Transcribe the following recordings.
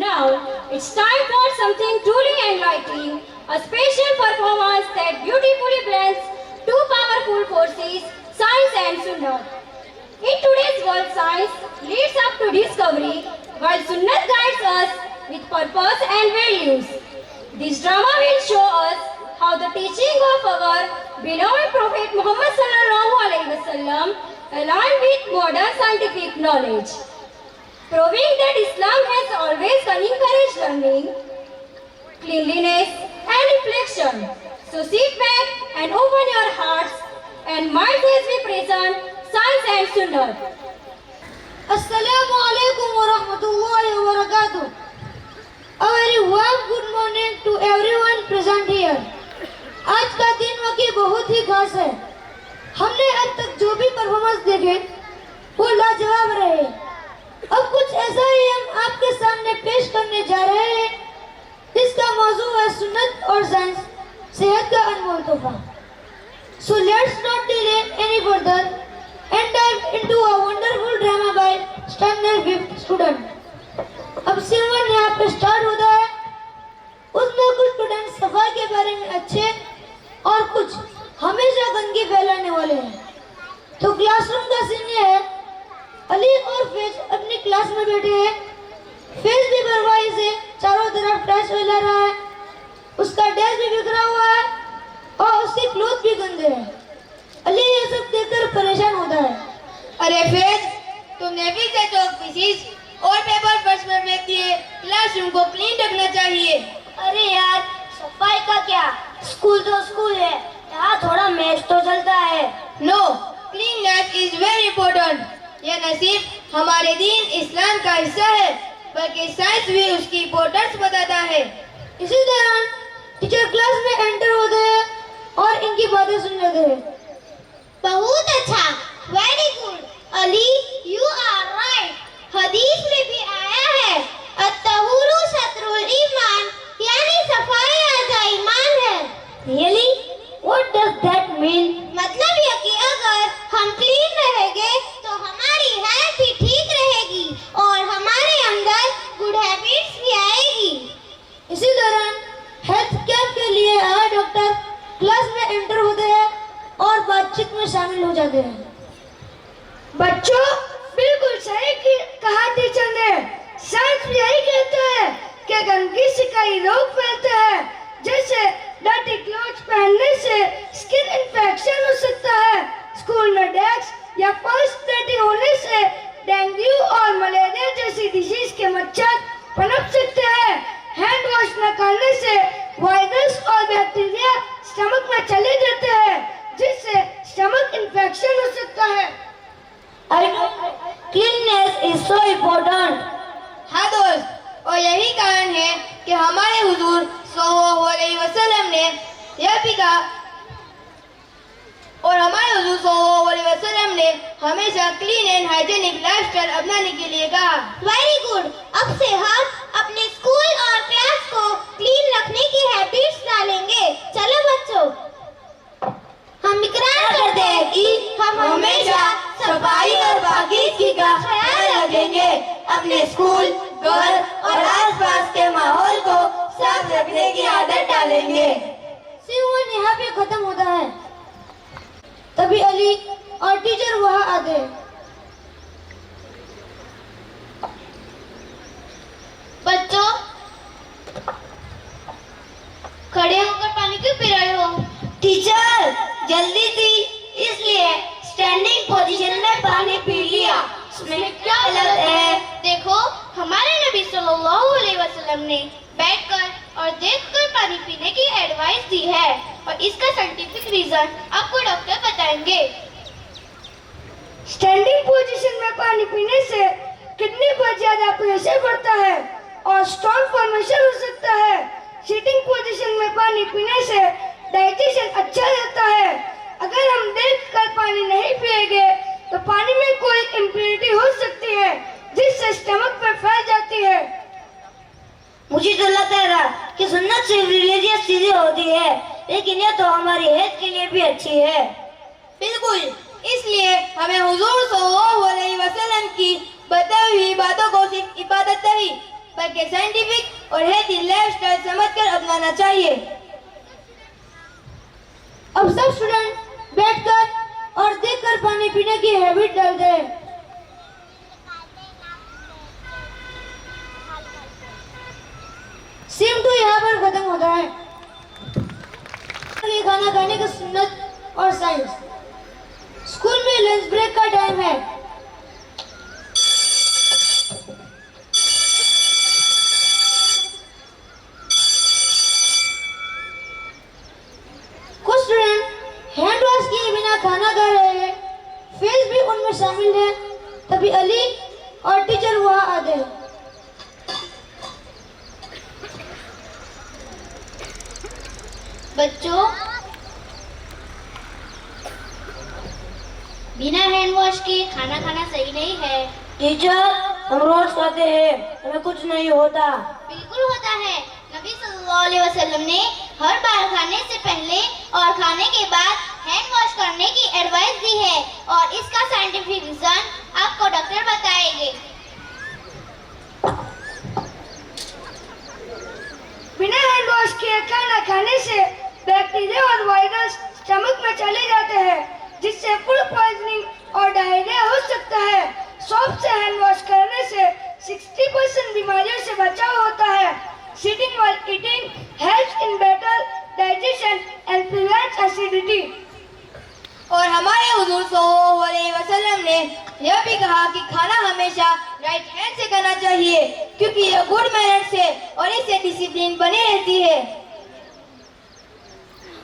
Now it's time for something truly enlightening, a special performance that beautifully blends two powerful forces, science and Sunnah. In today's world, science leads up to discovery, while Sunnah guides us with purpose and values. This drama will show us how the teaching of our beloved Prophet Muhammad sallallahu alaihi wasallam align with modern scientific knowledge, proving that Islam has always encouraged learning, cleanliness and reflection. So sit back and open your hearts and minds as we present Science and Sunnah. Assalamu alaikum wa rahmatullahi wa barakatuh. A very warm good morning to everyone present here. आज का दिन वाकई बहुत ही खास है। हमने अब तक जो भी परफॉर्मेंस देखे वो लाजवाब रहे। अब कुछ ऐसा ही हम आपके सामने पेश करने जा रहे हैं जिसका मौजू है सुन्नत और साइंस, सेहत का अनमोल तोहफा। So let's not delay any further and dive into a wonderful drama by standard 5th student. अब सिमरन यहाँ पे स्टार्ट होता है। उसमें कुछ स्टूडेंट सफाई के बारे में अच्छे और कुछ हमेशा गंदगी फैलाने वाले हैं। तो क्लासरूम का सीन ये है, अली और फैज अपनी क्लास में बैठे हैं। फैज भी बर्बादी से चारों तरफ ट्रैश फैला रहा है, उसका डेस्क भी बिखरा हुआ है और उसके क्लोथ भी गंदे हैं। अली ये सब देखकर परेशान होता है। अरे फैज, तुमने भी से चौक पीसीस और पेपर फर्श में फेंक दिए। क्लासरूम को क्लीन रखना चाहिए। अरे यार, सफाई का क्या, स्कूल तो स्कूल है, यहाँ थोड़ा मैच तो चलता है। No, cleanness is very important. यह न सिर्फ हमारे दीन इस्लाम का हिस्सा है बल्कि साइंस भी उसकी इम्पोर्टेंस बताता है। इसी दौरान टीचर क्लास में एंटर होते हैं और इनकी बातें सुन लेते हैं। बहुत अच्छा, very good Ali, you are right. हदीस में भी आया है अत्तहुरु शत्रुल ईमान, यानी सफाई आधा ईमान है। Really? What does that mean? मतलब यह कि अगर हम क्लीन रहेंगे तो हमारी हेल्थ भी ठीक रहेगी और हमारे अंदर गुड हैबिट्स भी आएगी। इसी दौरान हेल्थ कैंप के लिए आए डॉक्टर क्लास में एंटर होते हैं और बातचीत में शामिल हो जाते हैं। बच्चों, बिल्कुल सही कहा टीचर ने। साइंस भी यही कहता है कि गंदगी से कई रोग फैलते हैं, जैसे डर्टी क्लॉथ्स पहनने से स्किन इन्फेक्शन हो सकता है। स्कूल में डेस्क या फर्श डर्टी होने से डेंगू और मलेरिया जैसी डिजीज के मच्छर पनप सकते हैं। हैंड वॉश न करने से वायरस और बैक्टीरिया स्टमक में चले जाते हैं, जिससे स्टमक इन्फेक्शन हो सकता है। Cleanliness is so important. हाँ दोस्त, और यही कारण है कि हमारे हुजूर सल्लल्लाहु अलैहि वसल्लम ने यह भी कहा और हमारे हुजूर सल्लल्लाहु अलैहि वसल्लम ने हमेशा क्लीन एंड हाइजीनिक लाइफस्टाइल अपनाने के लिए कहा। वेरी गुड, अब से हम अपने स्कूल और क्लास को क्लीन रखने की हैबिट्स डालेंगे। चलो बच्चों, हम इकरार करते हैं कि हम हमेशा सफाई और पाकीज़गी का ख्याल रखेंगे, अपने स्कूल, घर और आसपास के माहौल को साफ रखने की आदत डालेंगे। सीवन यहाँ पे खत्म होता है। तभी अली और टीचर वहाँ आते हैं। बच्चों, खड़े होकर पानी क्यों पी रहे हो? टीचर, जल्दी थी इसलिए स्टैंडिंग पोजीशन में पानी पी लिया। इसमें क्या गलत है? देखो, हमारे नबी सल्लल्लाहु अलैहि वसल्लम ने बैठकर और देखकर पानी पीने की एडवाइस दी है और इसका साइंटिफिक रीजन आपको डॉक्टर बताएंगे। स्टैंडिंग पोजीशन में पानी पीने से किडनी पर ज्यादा प्रेशर पड़ता है और स्टोन फॉर्मेशन हो सकता है। सिटिंग पोजीशन में पानी पीने से डाइजेशन अच्छा रहता है। अगर हम देखकर पानी नहीं पिएंगे तो पानी में कोई इम्प्योरिटी हो सकती है जिससे स्टमक पर फैल जाती है। मुझे तो लगता है कि सुन्नत सिर्फ रिलीजियस चीजें होती है, लेकिन यह तो हमारी हेल्थ के लिए भी अच्छी है। बिल्कुल, इसलिए हमें हुजूर सल्लल्लाहु अलैहि वसल्लम की बताई हुई बातों को सिर्फ इबादत नहीं बल्कि साइंटिफिक और हेल्थी लाइफस्टाइल समझकर अपनाना चाहिए। अब सब स्टूडेंट बैठकर और देखकर पानी पीने की हैबिट डाल दें। सिम तो यहाँ पर खत्म होता है। ये खाना खाने की सुन्नत और साइंस। स्कूल में लंच ब्रेक का टाइम है। कुछ स्टूडेंट हैंड वॉश किए बिना खाना खा रहे हैं। फेस भी उनमें शामिल है। तभी अली और टीचर वहाँ आ गए। बच्चों, बिना हैंड वॉश के खाना खाना सही नहीं है। टीचर, हम रोज खाते हैं, हमें कुछ नहीं होता। बिल्कुल होता है। नबी सल्लल्लाहु अलैहि वसल्लम ने हर बार खाने से पहले और खाने के बाद हैंड वॉश करने की एडवाइस दी है और इसका साइंटिफिक रीजन आपको डॉक्टर बताएंगे। बिना हैंड वॉश किए खाना खाने से बैक्टीरिया और वायरस स्टमक में चले जाते हैं, जिससे फूड पॉइजनिंग और डायरिया हो सकता है। सोप से हैंड वॉश करने से 60% बीमारियों से बचाव होता है। Sitting while eating helps in better digestion and prevents acidity. और हमारे हुजूर सल्लल्लाहु अलैहि वसल्लम ने यह भी कहा कि खाना हमेशा राइट हैंड से करना चाहिए, क्योंकि यह गुड मैनर्स है और इससे डिसिप्लिन बनी रहती है।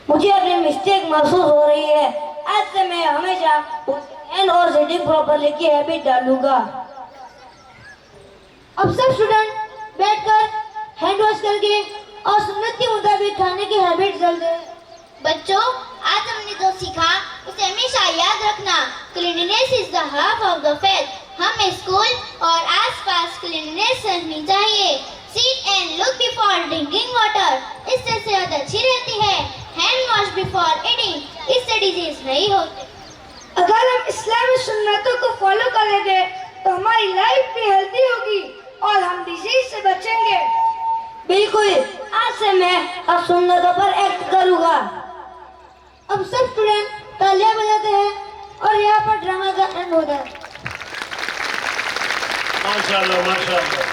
मुझे अपनी मिस्टेक महसूस हो रही है। आज से मैं हमेशा हैंड और सिटिंग प्रॉपर्ली की हैबिट डालूंगा। अब सब स्टूडेंट बैठकर हैंड वॉश करके और सुन्नत के मुताबिक खाने की हैबिट डाल दें। बच्चों, आज हमने जो सीखा उसे हमेशा याद रखना। Cleanliness is the half of the faith. हमें स्कूल और आसपास क्लीनलीनेस रखनी चाहिए। Seat and look before drinking water, इससे सेहत अच्छी रहती है। हैंड वॉश बिफोर ईटिंग, इससे डिजीज नहीं होते। अगर हम इस्लामी सुन्नतों को फॉलो करेंगे तो हमारी लाइफ भी हेल्दी होगी और हम डिजीज से बचेंगे। बिल्कुल, आज से मैं अब सुन्नतों पर एक्ट करूंगा। अब सब स्टूडेंट तालियां बजाते हैं और यहाँ पर ड्रामा का एंड होता है। माशाल्लाह, माशाल्लाह।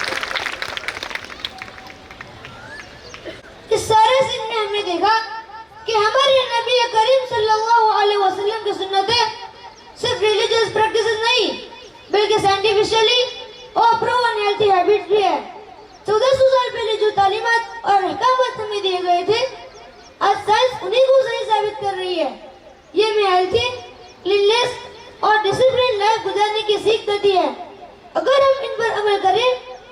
इस सारे सीन में हमने देखा कि हमारे नबी करीम सल्लल्लाहु अलैहि वसल्लम की सुन्नतें सिर्फ रिलीजियस प्रैक्टिसेस नहीं, बल्कि साइंटिफिकली और प्रूवन हेल्थी हैबिट्स भी है। 1400 साल पहले जो तालीमात और अहकामात हमें दिए गए थे, आज साइंस उन्हीं को सही साबित कर रही है। ये हमें हेल्थी, क्लीननेस और डिसिप्लिन लाइफ गुजारने की सीख देती है। अगर हम इन पर अमल करें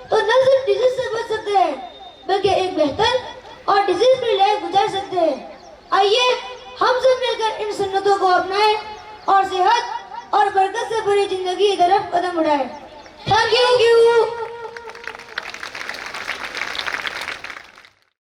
तो न सिर्फ डिजीज से बच सकते हैं, बल्कि एक बेहतर और डिजीज फ्री लाइफ गुजार सकते हैं। आइए हम सब मिलकर इन सुन्नतों को अपनाएं और सेहत और बरकत से भरी जिंदगी की तरफ कदम बढ़ाएं। Thank you.